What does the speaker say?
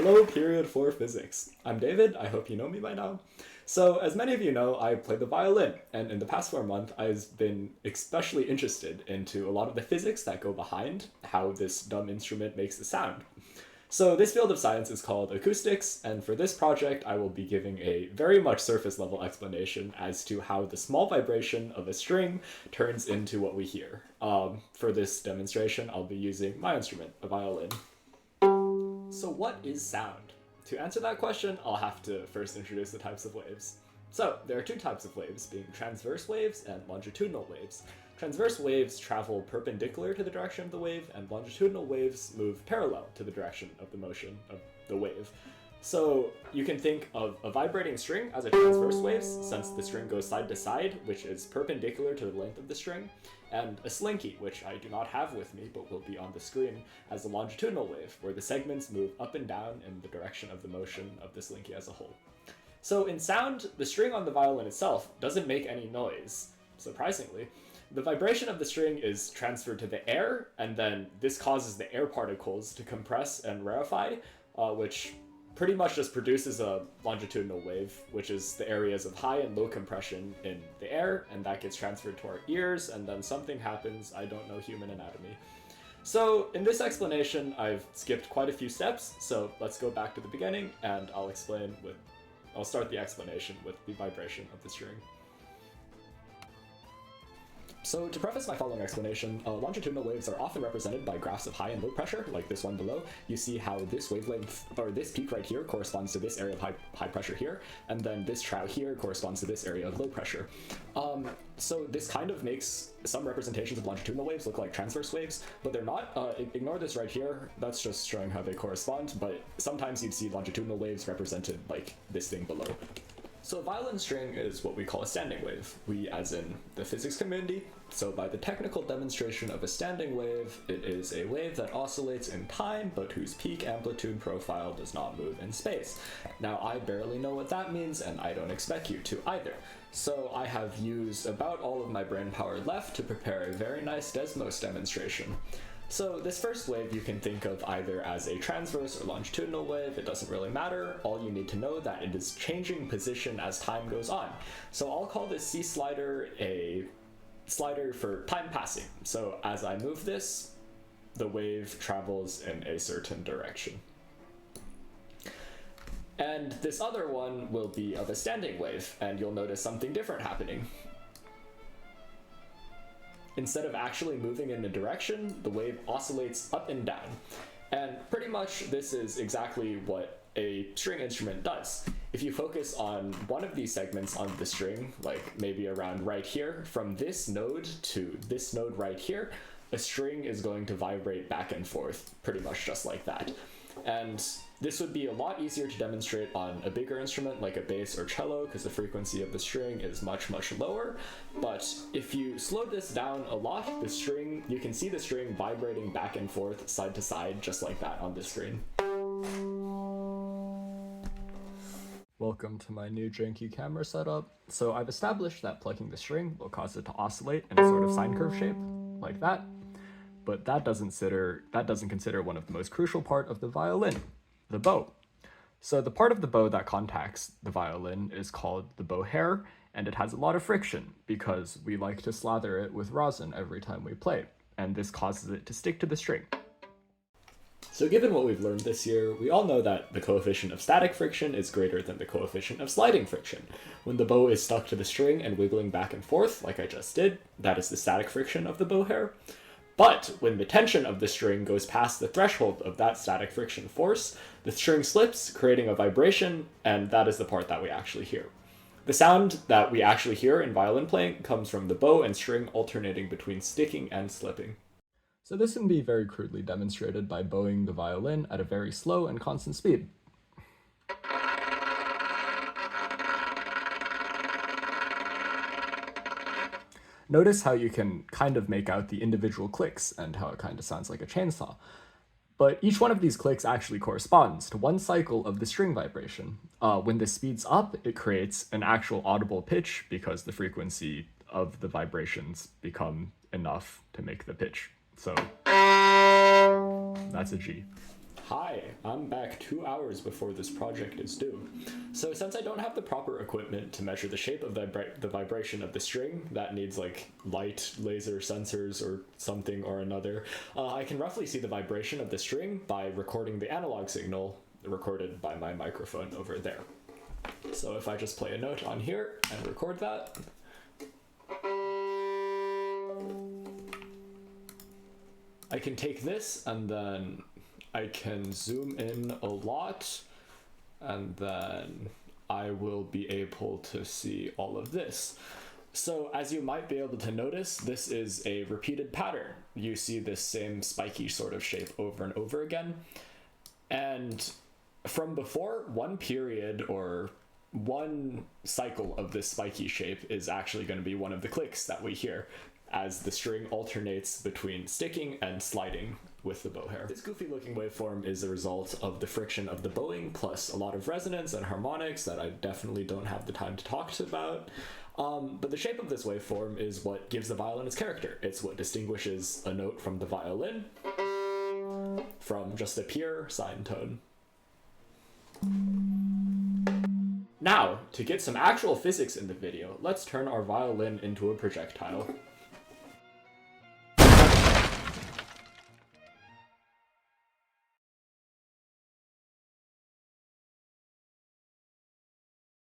Hello, period 4 physics. I'm David, I hope you know me by now. So, as many of you know, I play the violin, and in the past 4 months, I've been especially interested into a lot of the physics that go behind how this dumb instrument makes a sound. So this field of science is called acoustics, and for this project I will be giving a very much surface level explanation as to how the small vibration of a string turns into what we hear. For this demonstration I'll be using my instrument, a violin. So what is sound? To answer that question, I'll have to first introduce the types of waves. So there are two types of waves, being transverse waves and longitudinal waves. Transverse waves travel perpendicular to the direction of the wave, and longitudinal waves move parallel to the direction of the motion of the wave. So you can think of a vibrating string as a transverse wave, since the string goes side to side, which is perpendicular to the length of the string, and a slinky, which I do not have with me but will be on the screen, as a longitudinal wave, where the segments move up and down in the direction of the motion of the slinky as a whole. So in sound, the string on the violin itself doesn't make any noise, surprisingly. The vibration of the string is transferred to the air, and then this causes the air particles to compress and rarefy, which pretty much just produces a longitudinal wave, which is the areas of high and low compression in the air, and that gets transferred to our ears, and then something happens. I don't know human anatomy. So in this explanation, I've skipped quite a few steps, so let's go back to the beginning, and I'll start the explanation with the vibration of the string. So to preface my following explanation, longitudinal waves are often represented by graphs of high and low pressure, like this one below. You see how this wavelength, or this peak right here, corresponds to this area of high pressure here, and then this trough here corresponds to this area of low pressure. So this kind of makes some representations of longitudinal waves look like transverse waves, but they're not. Ignore this right here, that's just showing how they correspond, but sometimes you'd see longitudinal waves represented like this thing below. So a violin string is what we call a standing wave, we as in the physics community. So by the technical demonstration of a standing wave, it is a wave that oscillates in time, but whose peak amplitude profile does not move in space. Now I barely know what that means, and I don't expect you to either. So I have used about all of my brain power left to prepare a very nice Desmos demonstration. So this first wave you can think of either as a transverse or longitudinal wave, it doesn't really matter. All you need to know that it is changing position as time goes on. So I'll call this C slider a slider for time passing. So as I move this, the wave travels in a certain direction. And this other one will be of a standing wave, and you'll notice something different happening. Instead of actually moving in a direction, the wave oscillates up and down. And pretty much this is exactly what a string instrument does. If you focus on one of these segments on the string, like maybe around right here, from this node to this node right here, a string is going to vibrate back and forth, pretty much just like that. And this would be a lot easier to demonstrate on a bigger instrument like a bass or cello, because the frequency of the string is much, much lower. But if you slow this down a lot, you can see the string vibrating back and forth, side to side, just like that on the screen. Welcome to my new janky camera setup. So I've established that plucking the string will cause it to oscillate in a sort of sine curve shape, like that. But that doesn't consider one of the most crucial part of the violin, the bow. So the part of the bow that contacts the violin is called the bow hair, and it has a lot of friction because we like to slather it with rosin every time we play, and this causes it to stick to the string. So given what we've learned this year, we all know that the coefficient of static friction is greater than the coefficient of sliding friction. When the bow is stuck to the string and wiggling back and forth, like I just did, that is the static friction of the bow hair. But when the tension of the string goes past the threshold of that static friction force, the string slips, creating a vibration, and that is the part that we actually hear. The sound that we actually hear in violin playing comes from the bow and string alternating between sticking and slipping. So this can be very crudely demonstrated by bowing the violin at a very slow and constant speed. Notice how you can kind of make out the individual clicks and how it kind of sounds like a chainsaw. But each one of these clicks actually corresponds to one cycle of the string vibration. When this speeds up, it creates an actual audible pitch because the frequency of the vibrations become enough to make the pitch. So that's a G. Hi, I'm back 2 hours before this project is due. So since I don't have the proper equipment to measure the shape of the vibration of the string, that needs like light, laser sensors or something or another, I can roughly see the vibration of the string by recording the analog signal recorded by my microphone over there. So if I just play a note on here and record that, I can take this and then I can zoom in a lot, and then I will be able to see all of this. So as you might be able to notice, this is a repeated pattern. You see this same spiky sort of shape over and over again. And from before, one period or one cycle of this spiky shape is actually going to be one of the clicks that we hear as the string alternates between sticking and sliding with the bow hair. This goofy looking waveform is a result of the friction of the bowing plus a lot of resonance and harmonics that I definitely don't have the time to talk about. But the shape of this waveform is what gives the violin its character. It's what distinguishes a note from the violin from just a pure sine tone. Now, to get some actual physics in the video, let's turn our violin into a projectile.